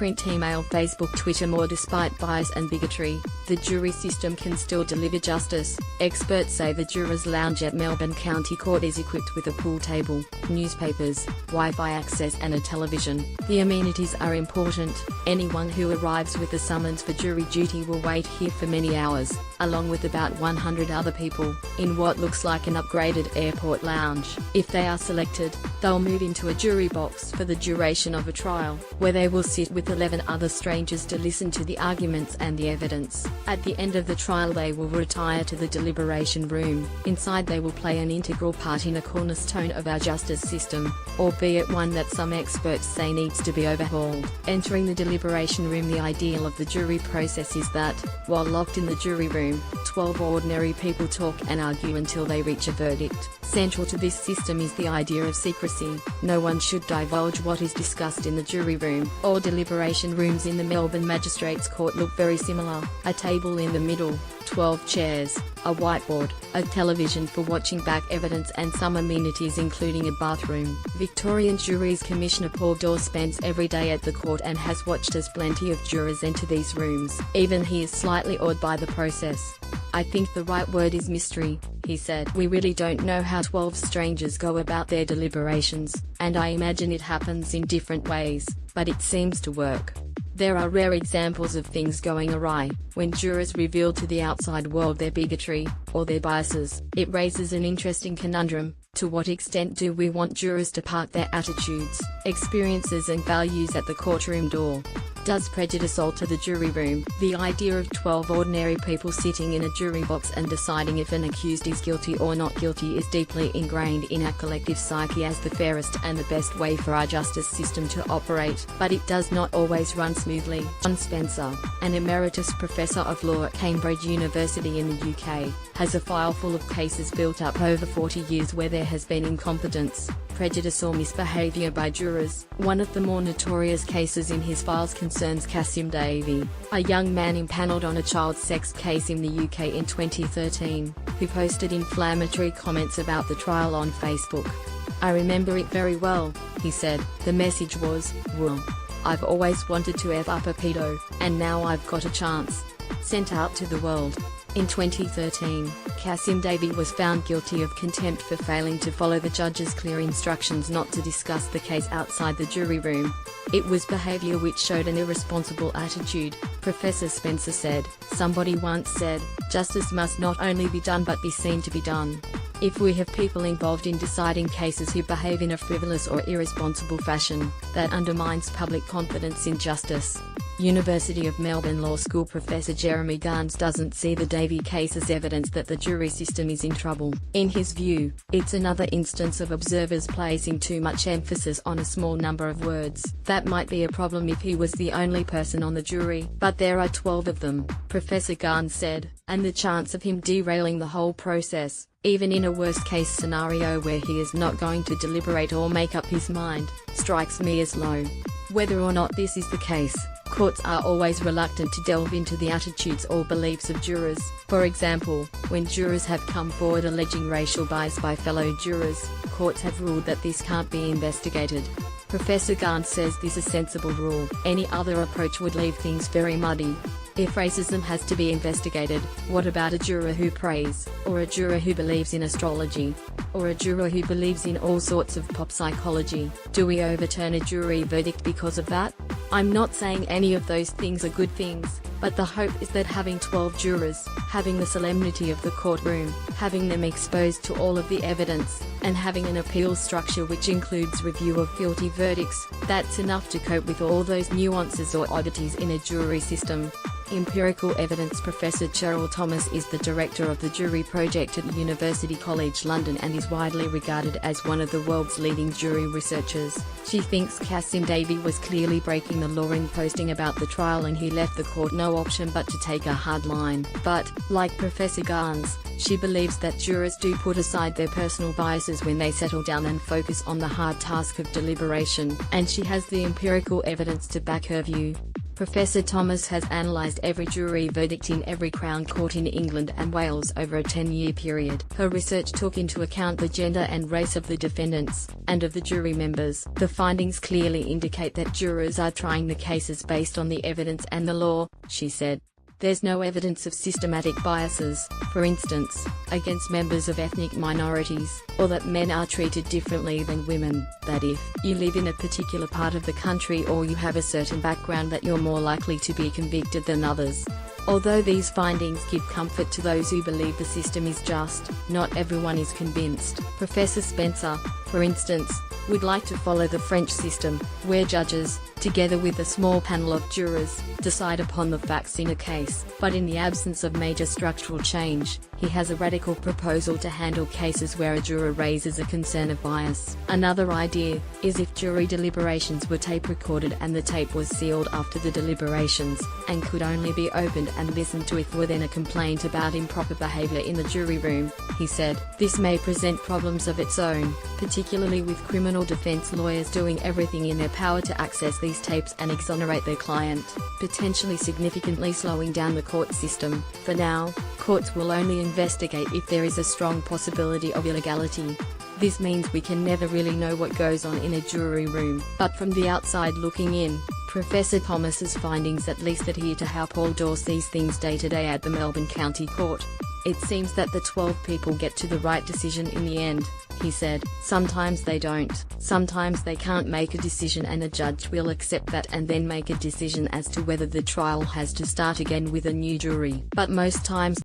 print, email, Facebook, Twitter. More despite bias and bigotry, the jury system can still deliver justice. Experts say the jurors' lounge at Melbourne County Court is equipped with a pool table, newspapers, Wi-Fi access and a television. The amenities are important. Anyone who arrives with a summons for jury duty will wait here for many hours, along with about 100 other people, in what looks like an upgraded airport lounge. If they are selected, they'll move into a jury box for the duration of a trial, where they will sit with 11 other strangers to listen to the arguments and the evidence. At the end of the trial they will retire to the deliberation room. Inside they will play an integral part in a cornerstone of our justice system, albeit one that some experts say needs to be overhauled. Entering the deliberation room. The ideal of the jury process is that, while locked in the jury room, 12 ordinary people talk and argue until they reach a verdict. Central to this system is the idea of secrecy. No one should divulge what is discussed in the jury room. All deliberation rooms in the Melbourne Magistrates Court look very similar. A table in the middle, 12 chairs, a whiteboard, a television for watching back evidence and some amenities including a bathroom. Victorian Juries Commissioner Paul Daw spends every day at the court and has watched as plenty of jurors enter these rooms. Even he is slightly awed by the process. "I think the right word is mystery," he said. "We really don't know how 12 strangers go about their deliberations, and I imagine it happens in different ways, but it seems to work." There are rare examples of things going awry, when jurors reveal to the outside world their bigotry, or their biases. It raises an interesting conundrum. To what extent do we want jurors to park their attitudes, experiences and values at the courtroom door? Does prejudice alter the jury room? The idea of 12 ordinary people sitting in a jury box and deciding if an accused is guilty or not guilty is deeply ingrained in our collective psyche as the fairest and the best way for our justice system to operate. But it does not always run smoothly. John Spencer, an emeritus professor of law at Cambridge University in the UK, has a file full of cases built up over 40 years where there has been incompetence, prejudice or misbehaviour by jurors. One of the more notorious cases in his files concerns Kasim Davey, a young man impanelled on a child sex case in the UK in 2013, who posted inflammatory comments about the trial on Facebook. "I remember it very well," he said. "The message was, well, I've always wanted to F up a pedo, and now I've got a chance." Sent out to the world. In 2013, Kasim Davey was found guilty of contempt for failing to follow the judge's clear instructions not to discuss the case outside the jury room. "It was behavior which showed an irresponsible attitude," Professor Spencer said. "Somebody once said, justice must not only be done but be seen to be done. If we have people involved in deciding cases who behave in a frivolous or irresponsible fashion, that undermines public confidence in justice." University of Melbourne Law School Professor Jeremy Garnes doesn't see the Davey case as evidence that the jury system is in trouble. In his view, it's another instance of observers placing too much emphasis on a small number of words. That might be a problem if he was the only person on the jury, but there are 12 of them, Professor Garnes said, and the chance of him derailing the whole process, even in a worst-case scenario where he is not going to deliberate or make up his mind, strikes me as low. Whether or not this is the case, courts are always reluctant to delve into the attitudes or beliefs of jurors. For example, when jurors have come forward alleging racial bias by fellow jurors, courts have ruled that this can't be investigated. Professor Garnes says this is a sensible rule. Any other approach would leave things very muddy. If racism has to be investigated, what about a juror who prays, or a juror who believes in astrology, or a juror who believes in all sorts of pop psychology? Do we overturn a jury verdict because of that? I'm not saying any of those things are good things, but the hope is that having 12 jurors, having the solemnity of the courtroom, having them exposed to all of the evidence, and having an appeal structure which includes review of guilty verdicts, that's enough to cope with all those nuances or oddities in a jury system. Empirical evidence. Professor Cheryl Thomas is the director of the Jury Project at University College London and is widely regarded as one of the world's leading jury researchers. She thinks Kasim Davey was clearly breaking the law in posting about the trial, and he left the court no option but to take a hard line. But, like Professor Garnes, she believes that jurors do put aside their personal biases when they settle down and focus on the hard task of deliberation, and she has the empirical evidence to back her view. Professor Thomas has analysed every jury verdict in every Crown Court in England and Wales over a 10-year period. Her research took into account the gender and race of the defendants, and of the jury members. The findings clearly indicate that jurors are trying the cases based on the evidence and the law, she said. There's no evidence of systematic biases, for instance, against members of ethnic minorities, or that men are treated differently than women, that if you live in a particular part of the country or you have a certain background that you're more likely to be convicted than others. Although these findings give comfort to those who believe the system is just, not everyone is convinced. Professor Spencer, for instance, would like to follow the French system, where judges, together with a small panel of jurors, decide upon the facts in a case. But in the absence of major structural change, he has a radical proposal to handle cases where a juror raises a concern of bias. Another idea is if jury deliberations were tape recorded and the tape was sealed after the deliberations, and could only be opened and listened to if there were then a complaint about improper behavior in the jury room, he said. This may present problems of its own, particularly with criminal defense lawyers doing everything in their power to access these tapes and exonerate their client, potentially significantly slowing down the court system. For now, courts will only investigate if there is a strong possibility of illegality. This means we can never really know what goes on in a jury room. But from the outside looking in, Professor Thomas's findings at least adhere to how Paul Dore sees things day to day at the Melbourne County Court. It seems that the 12 people get to the right decision in the end, he said. Sometimes they don't. Sometimes they can't make a decision and a judge will accept that and then make a decision as to whether the trial has to start again with a new jury. But most times